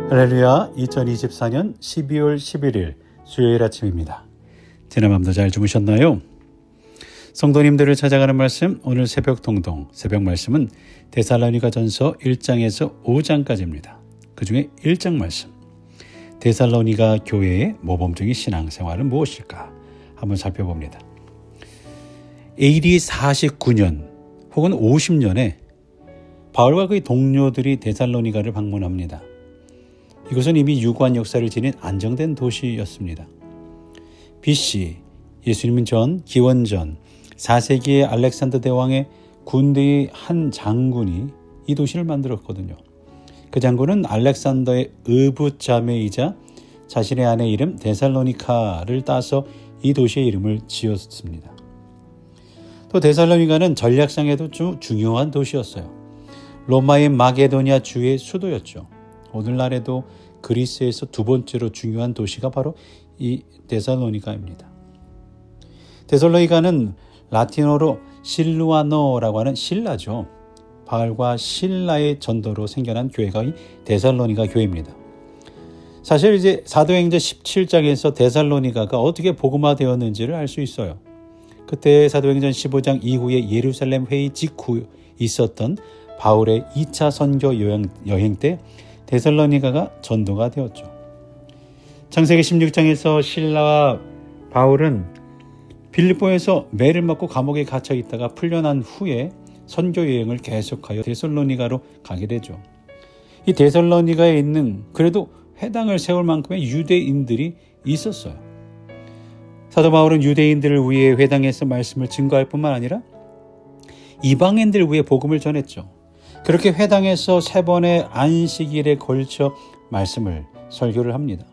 할렐루야, 2024년 12월 11일 수요일 아침입니다. 지난 밤도 잘 주무셨나요? 성도님들을 찾아가는 말씀, 오늘 새벽 동동, 새벽 말씀은 데살로니가전서 1장에서 5장까지입니다. 그 중에 1장 말씀, 데살로니가 교회의 모범적인 신앙생활은 무엇일까? 한번 살펴봅니다. AD 49년 혹은 50년에 바울과 그의 동료들이 데살로니가를 방문합니다. 이곳은 이미 유구한 역사를 지닌 안정된 도시였습니다. BC, 예수님 전, 기원전 4세기의 알렉산더 대왕의 군대의 한 장군이 이 도시를 만들었거든요. 그 장군은 알렉산더의 의붓자매이자 자신의 아내 이름 데살로니카를 따서 이 도시의 이름을 지었습니다. 또 데살로니가는 전략상에도 좀 중요한 도시였어요. 로마의 마게도니아 주의 수도였죠. 오늘날에도 그리스에서 두 번째로 중요한 도시가 바로 이 데살로니가입니다. 데살로니가는 라틴어로 실루아노라고 하는 신라죠. 바울과 신라의 전도로 생겨난 교회가 이 데살로니가 교회입니다. 사실 이제 사도행전 17장에서 데살로니가가 어떻게 복음화되었는지를 알 수 있어요. 그때 사도행전 15장 이후에 예루살렘 회의 직후 있었던 바울의 2차 선교 여행 때 데살로니가가 전도가 되었죠. 창세기 16장에서 신라와 바울은 빌립보에서 매를 맞고 감옥에 갇혀 있다가 풀려난 후에 선교 여행을 계속하여 데살로니가로 가게 되죠. 이 데살로니가에 있는 그래도 회당을 세울 만큼의 유대인들이 있었어요. 사도 바울은 유대인들을 위해 회당에서 말씀을 증거할 뿐만 아니라 이방인들을 위해 복음을 전했죠. 그렇게 회당에서 3번의 안식일에 걸쳐 말씀을 설교를 합니다.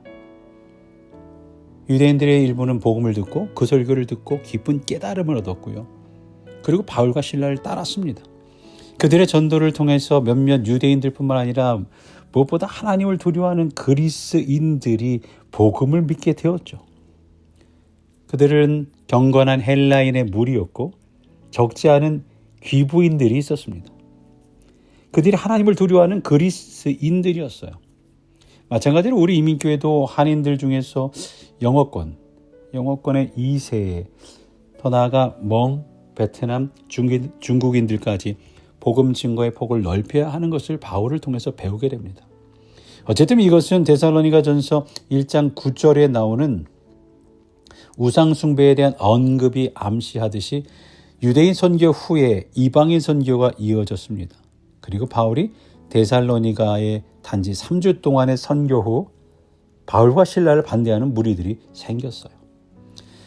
유대인들의 일부는 복음을 듣고 그 설교를 듣고 깊은 깨달음을 얻었고요. 그리고 바울과 신라를 따랐습니다. 그들의 전도를 통해서 몇몇 유대인들뿐만 아니라 무엇보다 하나님을 두려워하는 그리스인들이 복음을 믿게 되었죠. 그들은 경건한 헬라인의 무리였고 적지 않은 귀부인들이 있었습니다. 그들이 하나님을 두려워하는 그리스인들이었어요. 마찬가지로 우리 이민교회도 한인들 중에서 영어권의 2세에 더 나아가 멍, 베트남, 중국인들까지 복음 증거의 폭을 넓혀야 하는 것을 바울을 통해서 배우게 됩니다. 어쨌든 이것은 데살로니가전서 1장 9절에 나오는 우상 숭배에 대한 언급이 암시하듯이 유대인 선교 후에 이방인 선교가 이어졌습니다. 그리고 바울이 데살로니가에 단지 3주 동안의 선교 후 바울과 신라를 반대하는 무리들이 생겼어요.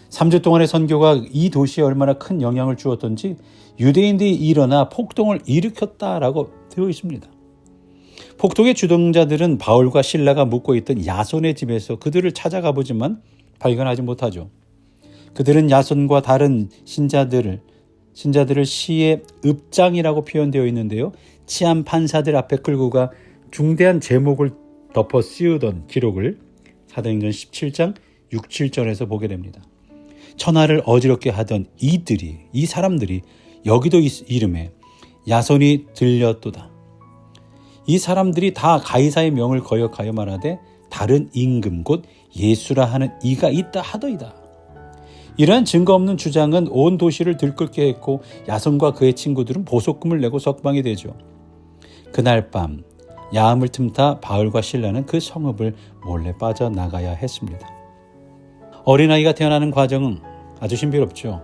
3주 동안의 선교가 이 도시에 얼마나 큰 영향을 주었던지 유대인들이 일어나 폭동을 일으켰다라고 되어 있습니다. 폭동의 주동자들은 바울과 신라가 묵고 있던 야손의 집에서 그들을 찾아가 보지만 발견하지 못하죠. 그들은 야손과 다른 신자들을 시의 읍장이라고 표현되어 있는데요. 치안 판사들 앞에 끌고 가 중대한 제목을 덮어 씌우던 기록을 사도행전 17장 6, 7절에서 보게 됩니다. 천하를 어지럽게 하던 이 사람들이 여기도 이름에 야손이 들렸도다. 이 사람들이 다 가이사의 명을 거역하여 말하되 다른 임금 곧 예수라 하는 이가 있다 하더이다. 이러한 증거 없는 주장은 온 도시를 들끓게 했고 야손과 그의 친구들은 보석금을 내고 석방이 되죠. 그날 밤 야음을 틈타 바울과 신라는 그 성읍을 몰래 빠져나가야 했습니다. 어린아이가 태어나는 과정은 아주 신비롭죠.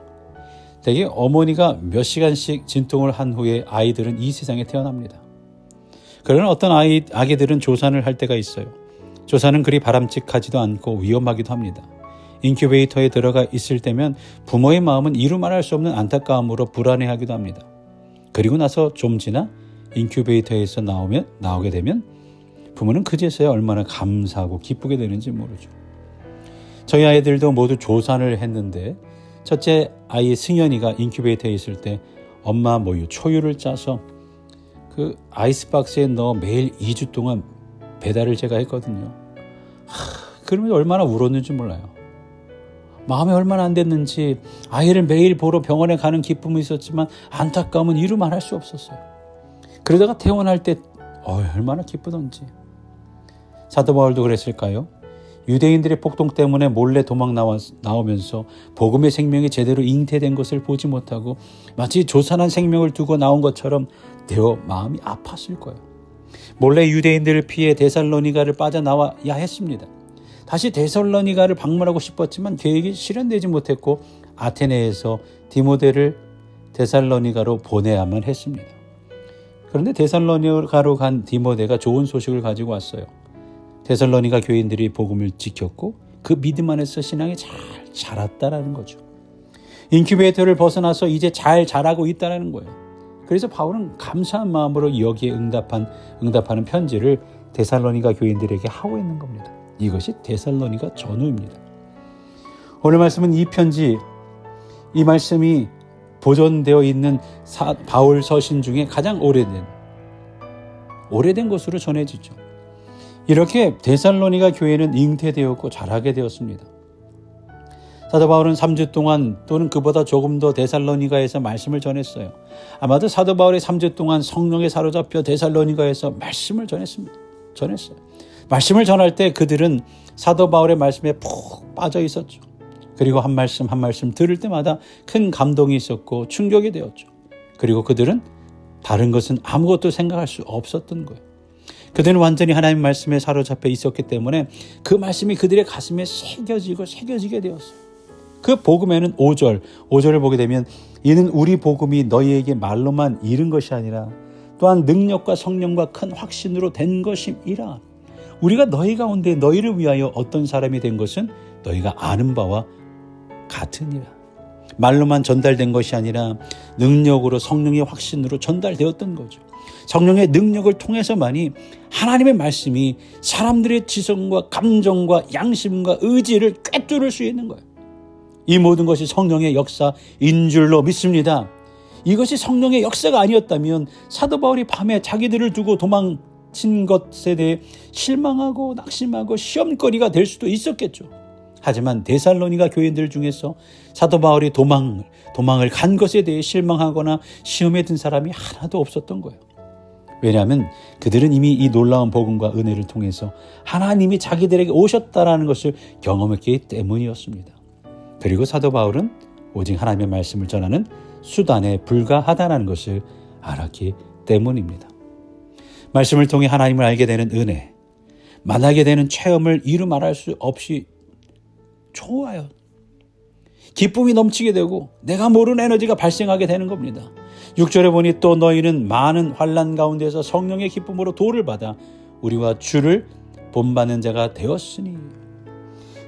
대개 어머니가 몇 시간씩 진통을 한 후에 아이들은 이 세상에 태어납니다. 그러나 어떤 아기들은 조산을 할 때가 있어요. 조산은 그리 바람직하지도 않고 위험하기도 합니다. 인큐베이터에 들어가 있을 때면 부모의 마음은 이루 말할 수 없는 안타까움으로 불안해하기도 합니다. 그리고 나서 좀 지나 인큐베이터에서 나오게 되면 부모는 그제서야 얼마나 감사하고 기쁘게 되는지 모르죠. 저희 아이들도 모두 조산을 했는데 첫째 아이 승현이가 인큐베이터에 있을 때 엄마 모유 초유를 짜서 그 아이스박스에 넣어 매일 2주 동안 배달을 제가 했거든요. 그러면 얼마나 울었는지 몰라요. 마음이 얼마나 안 됐는지 아이를 매일 보러 병원에 가는 기쁨은 있었지만 안타까움은 이루 말할 수 없었어요. 그러다가 퇴원할 때 얼마나 기쁘던지. 사도 바울도 그랬을까요? 유대인들의 폭동 때문에 몰래 나오면서 복음의 생명이 제대로 잉태된 것을 보지 못하고 마치 조산한 생명을 두고 나온 것처럼 되어 마음이 아팠을 거예요. 몰래 유대인들을 피해 데살로니가를 빠져나와야 했습니다. 다시 데살로니가를 방문하고 싶었지만 계획이 실현되지 못했고 아테네에서 디모데를 데살로니가로 보내야만 했습니다. 그런데 데살로니가로 간 디모데가 좋은 소식을 가지고 왔어요. 데살로니가 교인들이 복음을 지켰고 그 믿음 안에서 신앙이 잘 자랐다라는 거죠. 인큐베이터를 벗어나서 이제 잘 자라고 있다는 거예요. 그래서 바울은 감사한 마음으로 여기에 응답하는 편지를 데살로니가 교인들에게 하고 있는 겁니다. 이것이 데살로니가 전후입니다. 오늘 말씀은 이 편지, 이 말씀이 보존되어 있는 바울 서신 중에 가장 오래된 것으로 전해지죠. 이렇게 데살로니가 교회는 잉태되었고 자라게 되었습니다. 사도 바울은 3주 동안 또는 그보다 조금 더 데살로니가에서 말씀을 전했어요. 아마도 사도 바울이 3주 동안 성령에 사로잡혀 데살로니가에서 말씀을 전했어요. 말씀을 전할 때 그들은 사도 바울의 말씀에 푹 빠져 있었죠. 그리고 한 말씀 한 말씀 들을 때마다 큰 감동이 있었고 충격이 되었죠. 그리고 그들은 다른 것은 아무것도 생각할 수 없었던 거예요. 그들은 완전히 하나님 말씀에 사로잡혀 있었기 때문에 그 말씀이 그들의 가슴에 새겨지게 되었어요. 그 복음에는 5절을 보게 되면 이는 우리 복음이 너희에게 말로만 이른 것이 아니라 또한 능력과 성령과 큰 확신으로 된 것임이라. 우리가 너희 가운데 너희를 위하여 어떤 사람이 된 것은 너희가 아는 바와 같으니라. 말로만 전달된 것이 아니라 능력으로 성령의 확신으로 전달되었던 거죠. 성령의 능력을 통해서만이 하나님의 말씀이 사람들의 지성과 감정과 양심과 의지를 꿰뚫을 수 있는 거예요. 이 모든 것이 성령의 역사인 줄로 믿습니다. 이것이 성령의 역사가 아니었다면 사도 바울이 밤에 자기들을 두고 도망친 것에 대해 실망하고 낙심하고 시험거리가 될 수도 있었겠죠. 하지만 데살로니가 교인들 중에서 사도 바울이 도망을 간 것에 대해 실망하거나 시험에 든 사람이 하나도 없었던 거예요. 왜냐하면 그들은 이미 이 놀라운 복음과 은혜를 통해서 하나님이 자기들에게 오셨다라는 것을 경험했기 때문이었습니다. 그리고 사도 바울은 오직 하나님의 말씀을 전하는 수단에 불과하다는 것을 알았기 때문입니다. 말씀을 통해 하나님을 알게 되는 은혜, 만나게 되는 체험을 이루 말할 수 없이 좋아요. 기쁨이 넘치게 되고 내가 모르는 에너지가 발생하게 되는 겁니다. 6절에 보니 또 너희는 많은 환난 가운데서 성령의 기쁨으로 도를 받아 우리와 주를 본받는 자가 되었으니.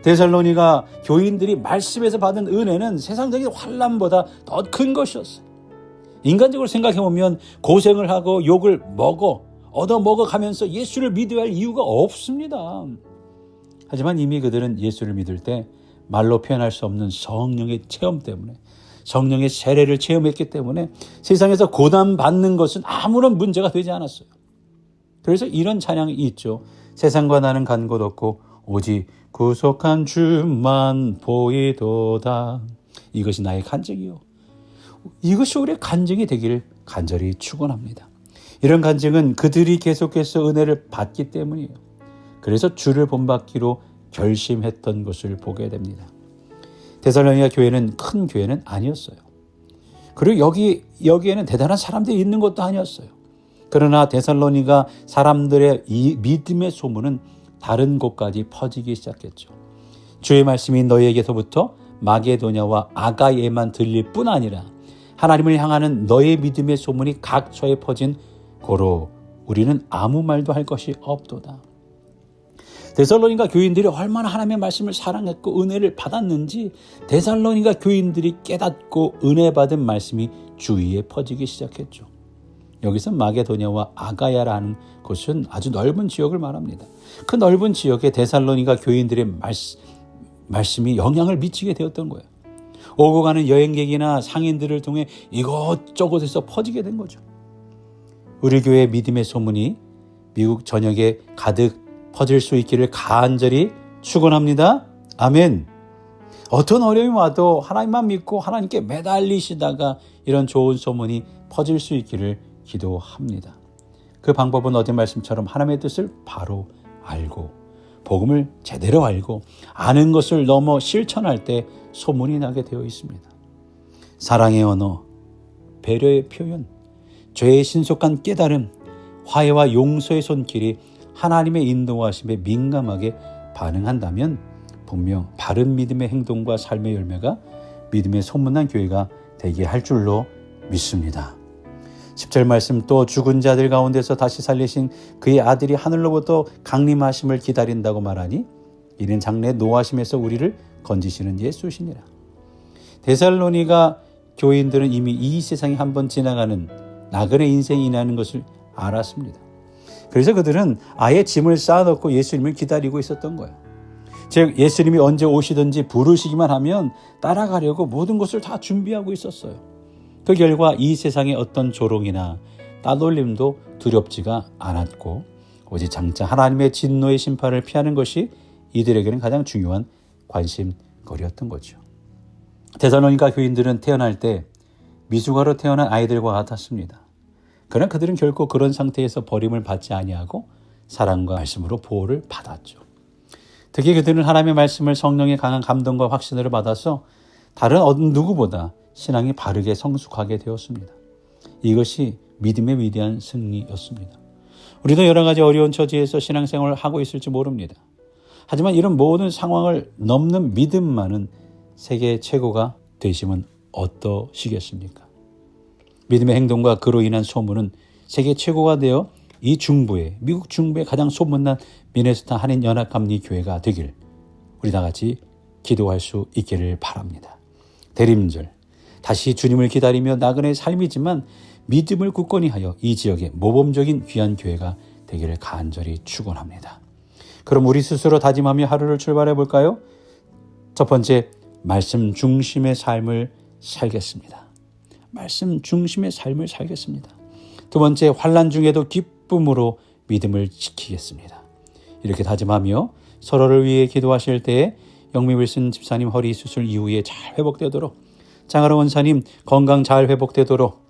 데살로니가 교인들이 말씀에서 받은 은혜는 세상적인 환난보다 더 큰 것이었어요. 인간적으로 생각해보면 고생을 하고 욕을 얻어먹어가면서 예수를 믿어야 할 이유가 없습니다. 하지만 이미 그들은 예수를 믿을 때 말로 표현할 수 없는 성령의 체험 때문에, 성령의 세례를 체험했기 때문에 세상에서 고난받는 것은 아무런 문제가 되지 않았어요. 그래서 이런 찬양이 있죠. 세상과 나는 간 곳 없고 오직 구속한 주만 보이도다. 이것이 나의 간증이요. 이것이 우리의 간증이 되기를 간절히 축원합니다. 이런 간증은 그들이 계속해서 은혜를 받기 때문이에요. 그래서 주를 본받기로 결심했던 것을 보게 됩니다. 데살로니가 교회는 큰 교회는 아니었어요. 그리고 여기에는 대단한 사람들이 있는 것도 아니었어요. 그러나 데살로니가 사람들의 이 믿음의 소문은 다른 곳까지 퍼지기 시작했죠. 주의 말씀이 너희에게서부터 마게도냐와 아가예만 들릴 뿐 아니라 하나님을 향하는 너의 믿음의 소문이 각처에 퍼진 고로 우리는 아무 말도 할 것이 없도다. 데살로니가 교인들이 얼마나 하나님의 말씀을 사랑했고 은혜를 받았는지 데살로니가 교인들이 깨닫고 은혜 받은 말씀이 주위에 퍼지기 시작했죠. 여기서 마게도냐와 아가야라는 곳은 아주 넓은 지역을 말합니다. 그 넓은 지역에 데살로니가 교인들의 말씀이 영향을 미치게 되었던 거예요. 오고 가는 여행객이나 상인들을 통해 이곳저곳에서 퍼지게 된 거죠. 우리 교회의 믿음의 소문이 미국 전역에 가득 퍼질 수 있기를 간절히 축원합니다. 아멘. 어떤 어려움이 와도 하나님만 믿고 하나님께 매달리시다가 이런 좋은 소문이 퍼질 수 있기를 기도합니다. 그 방법은 어제 말씀처럼 하나님의 뜻을 바로 알고 복음을 제대로 알고 아는 것을 넘어 실천할 때 소문이 나게 되어 있습니다. 사랑의 언어, 배려의 표현, 죄의 신속한 깨달음, 화해와 용서의 손길이 하나님의 인도하심에 민감하게 반응한다면 분명 바른 믿음의 행동과 삶의 열매가 믿음의 소문난 교회가 되게 할 줄로 믿습니다. 10절 말씀, 또 죽은 자들 가운데서 다시 살리신 그의 아들이 하늘로부터 강림하심을 기다린다고 말하니 이는 장래 노하심에서 우리를 건지시는 예수시니라. 데살로니가 교인들은 이미 이 세상에 한번 지나가는 나그네 인생이라는 것을 알았습니다. 그래서 그들은 아예 짐을 쌓아놓고 예수님을 기다리고 있었던 거예요. 즉 예수님이 언제 오시든지 부르시기만 하면 따라가려고 모든 것을 다 준비하고 있었어요. 그 결과 이 세상의 어떤 조롱이나 따돌림도 두렵지가 않았고 오직 장차 하나님의 진노의 심판을 피하는 것이 이들에게는 가장 중요한 관심거리였던 거죠. 데살로니가 교인들은 태어날 때 미숙아로 태어난 아이들과 같았습니다. 그러나 그들은 결코 그런 상태에서 버림을 받지 아니하고 사랑과 말씀으로 보호를 받았죠. 특히 그들은 하나님의 말씀을 성령의 강한 감동과 확신으로 받아서 다른 어느 누구보다 신앙이 바르게 성숙하게 되었습니다. 이것이 믿음의 위대한 승리였습니다. 우리도 여러 가지 어려운 처지에서 신앙생활을 하고 있을지 모릅니다. 하지만 이런 모든 상황을 넘는 믿음만은 세계 최고가 되시면 어떠시겠습니까? 믿음의 행동과 그로 인한 소문은 세계 최고가 되어 이 중부에, 미국 중부에 가장 소문난 미네소타 한인연합감리교회가 되길 우리 다 같이 기도할 수 있기를 바랍니다. 대림절, 다시 주님을 기다리며 나그네의 삶이지만 믿음을 굳건히 하여 이 지역의 모범적인 귀한 교회가 되기를 간절히 축원합니다. 그럼 우리 스스로 다짐하며 하루를 출발해 볼까요? 첫 번째, 말씀 중심의 삶을 살겠습니다. 말씀 중심의 삶을 살겠습니다. 두 번째, 환난 중에도 기쁨으로 믿음을 지키겠습니다. 이렇게 다짐하며 서로를 위해 기도하실 때에 영미 윌슨 집사님 허리 수술 이후에 잘 회복되도록, 장하로 원사님 건강 잘 회복되도록,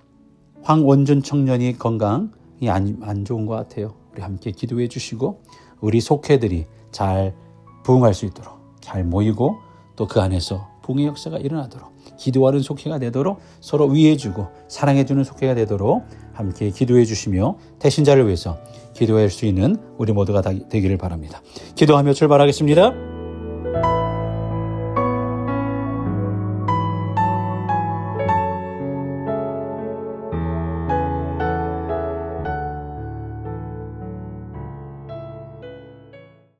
황원준 청년이 건강이 안 좋은 것 같아요. 우리 함께 기도해 주시고 우리 속회들이 잘 부흥할 수 있도록, 잘 모이고 또 그 안에서 부흥의 역사가 일어나도록, 기도하는 속회가 되도록, 서로 위해주고 사랑해주는 속회가 되도록 함께 기도해 주시며 태신자를 위해서 기도할 수 있는 우리 모두가 되기를 바랍니다. 기도하며 출발하겠습니다.